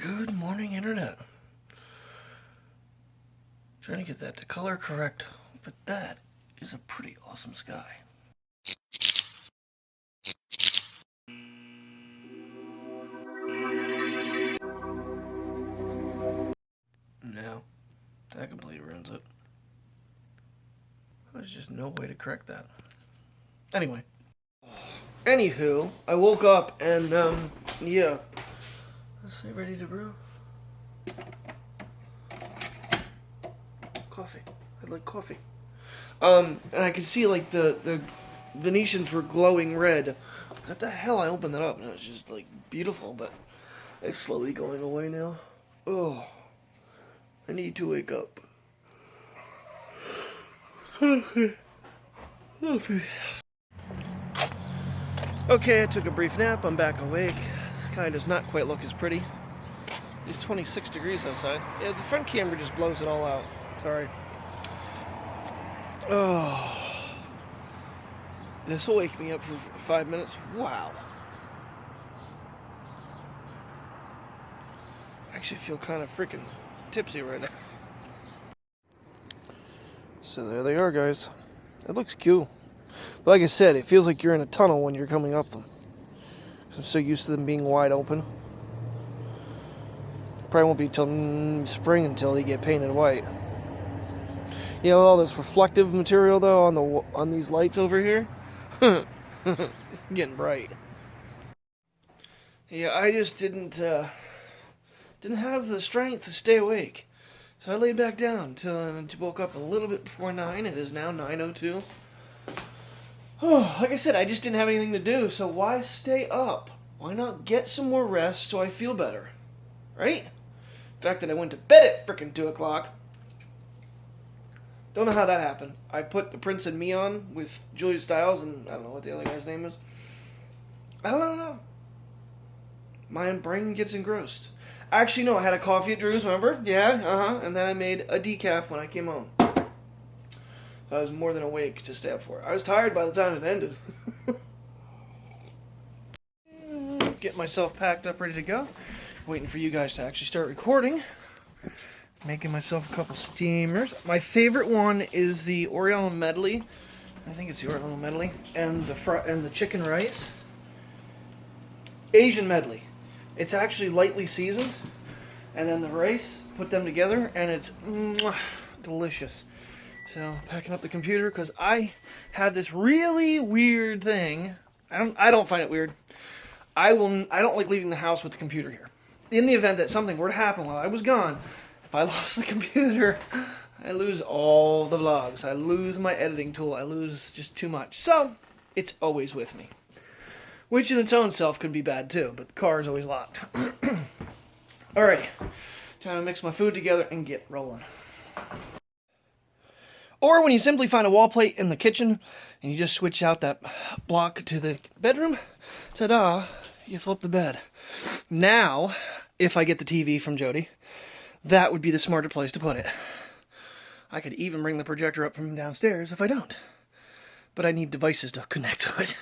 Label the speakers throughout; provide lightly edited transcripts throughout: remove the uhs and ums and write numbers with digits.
Speaker 1: Good morning, Internet. Trying to get that to color correct, but that is a pretty awesome sky. No, that completely ruins it. There's just no way to correct that. Anyway. Anywho, I woke up and, yeah. Let's say ready to brew. Coffee. I like coffee. And I could see, like, the Venetians were glowing red. What the hell? I opened that up and it was just, like, beautiful, but it's slowly going away now. Oh, I need to wake up. Okay, I took a brief nap. I'm back awake. The sky does not quite look as pretty. It's 26 degrees outside. Yeah, the front camera just blows it all out. Sorry. Oh. This will wake me up for 5 minutes. Wow. I actually feel kind of freaking tipsy right now. So there they are, guys. It looks cool. But like I said, it feels like you're in a tunnel when you're coming up them. I'm so used to them being wide open. Probably won't be till spring until they get painted white. You know, all this reflective material though on these lights over here, getting bright. Yeah, I just didn't have the strength to stay awake, so I laid back down until I woke up a little bit before 9. It is now 9:02. Oh, like I said, I just didn't have anything to do, so why stay up? Why not get some more rest so I feel better, right? The fact that I went to bed at frickin' 2 o'clock. Don't know how that happened. I put The Prince and Me on with Julia Stiles and I don't know what the other guy's name is. I don't know. My brain gets engrossed. Actually, no, I had a coffee at Drew's, remember? Yeah, and then I made a decaf when I came home. So I was more than awake to stay up for it. I was tired by the time it ended. Get myself packed up, ready to go. Waiting for you guys to actually start recording. Making myself a couple steamers. My favorite one is the Oriental Medley. I think it's the Oriental Medley. And the chicken rice. Asian Medley. It's actually lightly seasoned. And then the rice, put them together, and it's delicious. So, packing up the computer, because I have this really weird thing. I don't find it weird. I don't like leaving the house with the computer here. In the event that something were to happen while I was gone, if I lost the computer, I lose all the vlogs. I lose my editing tool. I lose just too much. So, it's always with me. Which in its own self can be bad too, but the car is always locked. Alrighty. Time to mix my food together and get rolling. Or when you simply find a wall plate in the kitchen and you just switch out that block to the bedroom, ta-da, you flip the bed. Now, if I get the TV from Jody, that would be the smarter place to put it. I could even bring the projector up from downstairs if I don't. But I need devices to connect to it.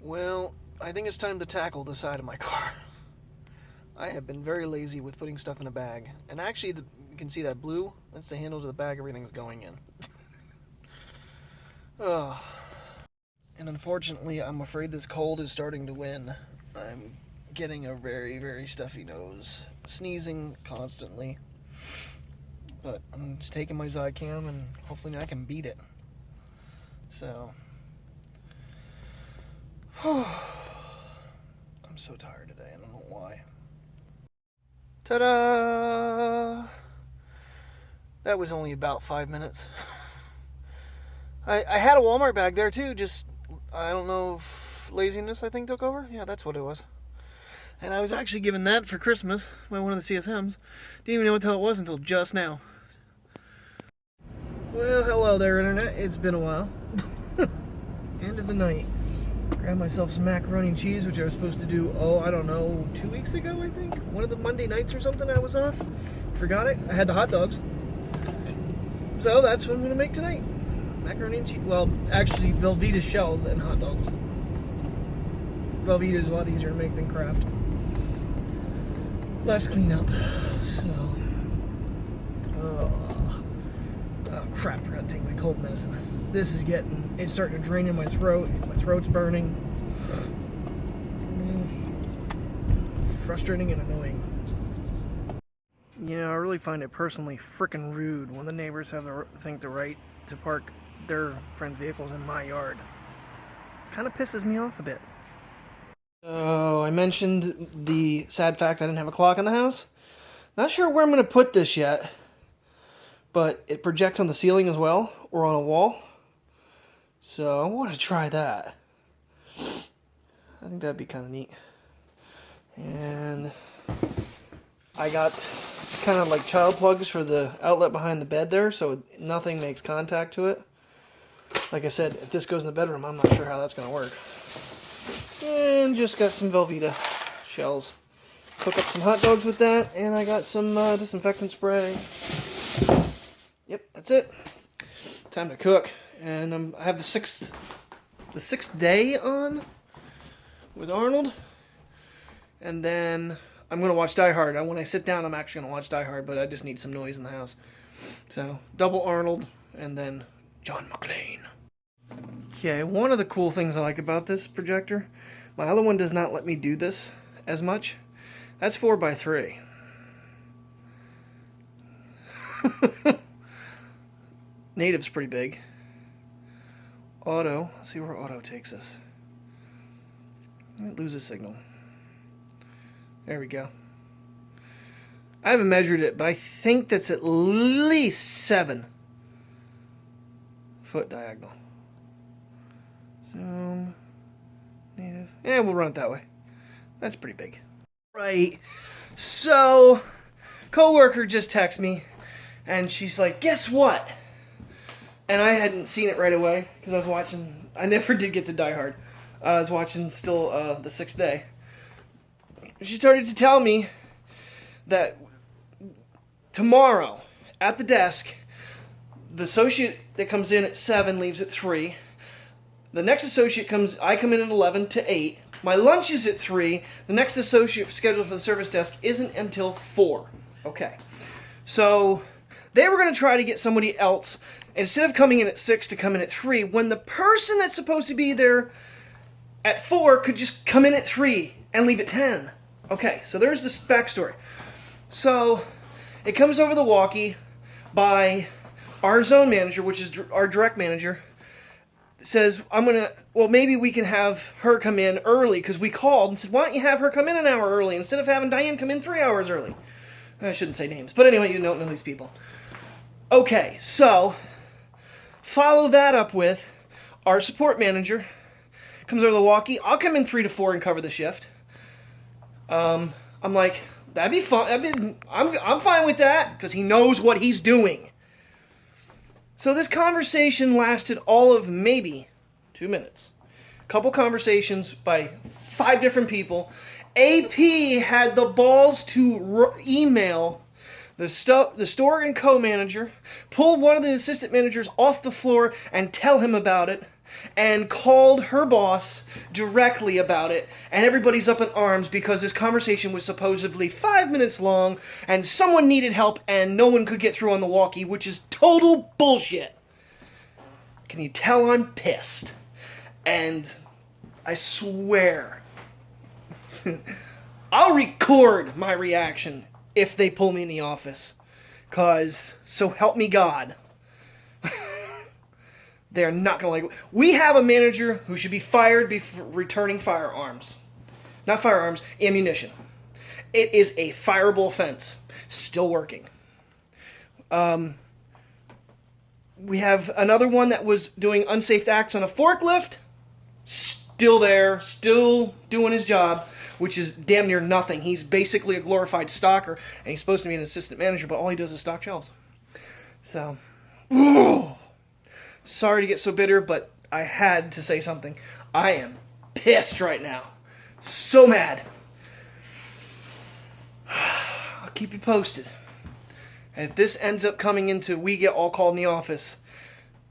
Speaker 1: Well, I think it's time to tackle the side of my car. I have been very lazy with putting stuff in a bag. And actually, you can see that blue? That's the handle to the bag everything's going in. Oh. And unfortunately, I'm afraid this cold is starting to win. I'm getting a very, very stuffy nose. Sneezing constantly. But I'm just taking my Zicam and hopefully I can beat it. So. I'm so tired today. I don't know why. Ta-da! That was only about 5 minutes. I had a Walmart bag there too, just, I don't know if laziness I think took over. Yeah, that's what it was. And I was actually given that for Christmas by one of the CSMs. Didn't even know what the hell it was until just now. Well, hello there, Internet. It's been a while. End of the night. Grabbed myself some macaroni and cheese, which I was supposed to do, I don't know, 2 weeks ago, I think? One of the Monday nights or something I was off. Forgot it. I had the hot dogs. So that's what I'm going to make tonight. Macaroni and cheese. Well, actually, Velveeta shells and hot dogs. Velveeta is a lot easier to make than Kraft. Less cleanup. So, oh crap! Forgot to take my cold medicine. It's starting to drain in my throat. My throat's burning. Frustrating and annoying. You know, I really find it personally frickin' rude when the neighbors have the right to park their friends' vehicles in my yard. Kind of pisses me off a bit. So, I mentioned the sad fact I didn't have a clock in the house. Not sure where I'm going to put this yet, but it projects on the ceiling as well, or on a wall. So, I want to try that. I think that'd be kind of neat. And I got kind of like child plugs for the outlet behind the bed there, so nothing makes contact to it. Like I said, if this goes in the bedroom, I'm not sure how that's going to work. And just got some Velveeta shells. Cook up some hot dogs with that, and I got some disinfectant spray. Yep, that's it. Time to cook. And I have the sixth day on with Arnold. And then I'm going to watch Die Hard. When I sit down, I'm actually going to watch Die Hard, but I just need some noise in the house. So, double Arnold, and then John McClane. Okay, one of the cool things I like about this projector, my other one does not let me do this as much. That's 4x3. Native's pretty big. Auto, let's see where auto takes us. It loses signal. There we go. I haven't measured it, but I think that's at least 7 foot diagonal. Zoom, native. Yeah, we'll run it that way. That's pretty big. Right. So, coworker just texted me, and she's like, "Guess what?" And I hadn't seen it right away because I was watching. I never did get to Die Hard. I was watching still the 6th day. She started to tell me that tomorrow at the desk, the associate that comes in at 7 leaves at 3. The next associate I come in at 11 to 8. My lunch is at 3. The next associate scheduled for the service desk isn't until 4. Okay. So, they were going to try to get somebody else, instead of coming in at 6, to come in at 3, when the person that's supposed to be there at 4 could just come in at 3 and leave at 10. Okay, so there's the backstory. So, it comes over the walkie by our zone manager, which is our direct manager, says, maybe we can have her come in early, because we called and said, why don't you have her come in an hour early instead of having Diane come in 3 hours early? I shouldn't say names, but anyway, you don't know these people. Okay, so, follow that up with our support manager comes over the walkie. I'll come in 3 to 4 and cover the shift. I'm like, that'd be fun. I'm fine with that, because he knows what he's doing. So this conversation lasted all of maybe 2 minutes. A couple conversations by 5 different people. AP had the balls to email the store and co-manager, pulled one of the assistant managers off the floor and tell him about it, and called her boss directly about it, and everybody's up in arms because this conversation was supposedly 5 minutes long, and someone needed help, and no one could get through on the walkie, which is total bullshit. Can you tell I'm pissed? And I swear, I'll record my reaction if they pull me in the office, because so help me God. They're not going to like it. We have a manager who should be fired for returning firearms. Not firearms, ammunition. It is a fireable offense. Still working. We have another one that was doing unsafe acts on a forklift. Still there. Still doing his job, which is damn near nothing. He's basically a glorified stalker, and he's supposed to be an assistant manager, but all he does is stock shelves. So, ooh. Sorry to get so bitter, but I had to say something. I am pissed right now. So mad. I'll keep you posted. And if this ends up coming into we get all called in the office,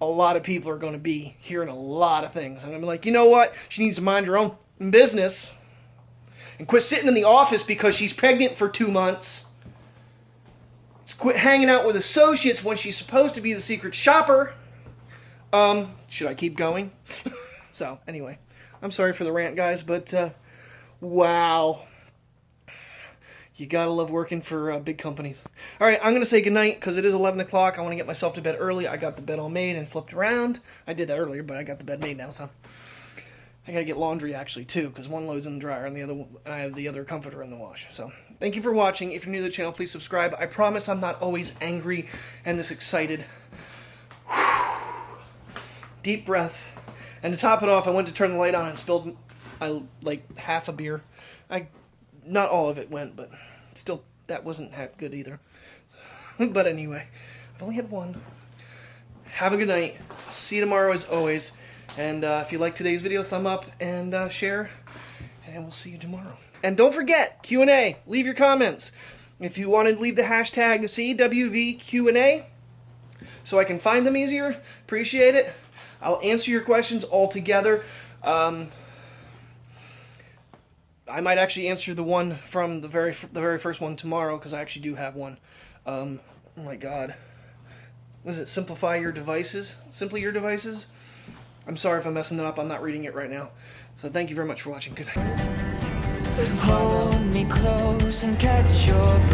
Speaker 1: a lot of people are going to be hearing a lot of things. And I'm like, you know what? She needs to mind her own business and quit sitting in the office because she's pregnant for 2 months. Quit hanging out with associates when she's supposed to be the secret shopper. Should I keep going? So, anyway, I'm sorry for the rant, guys, but, wow. You gotta love working for big companies. Alright, I'm gonna say goodnight, because it is 11 o'clock. I want to get myself to bed early. I got the bed all made and flipped around. I did that earlier, but I got the bed made now, so. I gotta get laundry, actually, too, because one loads in the dryer and I have the other comforter in the wash, so. Thank you for watching. If you're new to the channel, please subscribe. I promise I'm not always angry and this excited. Deep breath. And to top it off, I went to turn the light on and spilled like half a beer. Not all of it went, but still, that wasn't that good either. But anyway, I've only had one. Have a good night. See you tomorrow as always. And if you like today's video, thumb up and share. And we'll see you tomorrow. And don't forget, Q&A. Leave your comments. If you want to leave the hashtag CWVQ&A so I can find them easier, appreciate it. I'll answer your questions all together. I might actually answer the one from the very first one tomorrow, because I actually do have one. Oh my God. Was it Simplify Your Devices? Simply Your Devices? I'm sorry if I'm messing it up. I'm not reading it right now. So thank you very much for watching. Good night.
Speaker 2: Hold me close and catch your breath.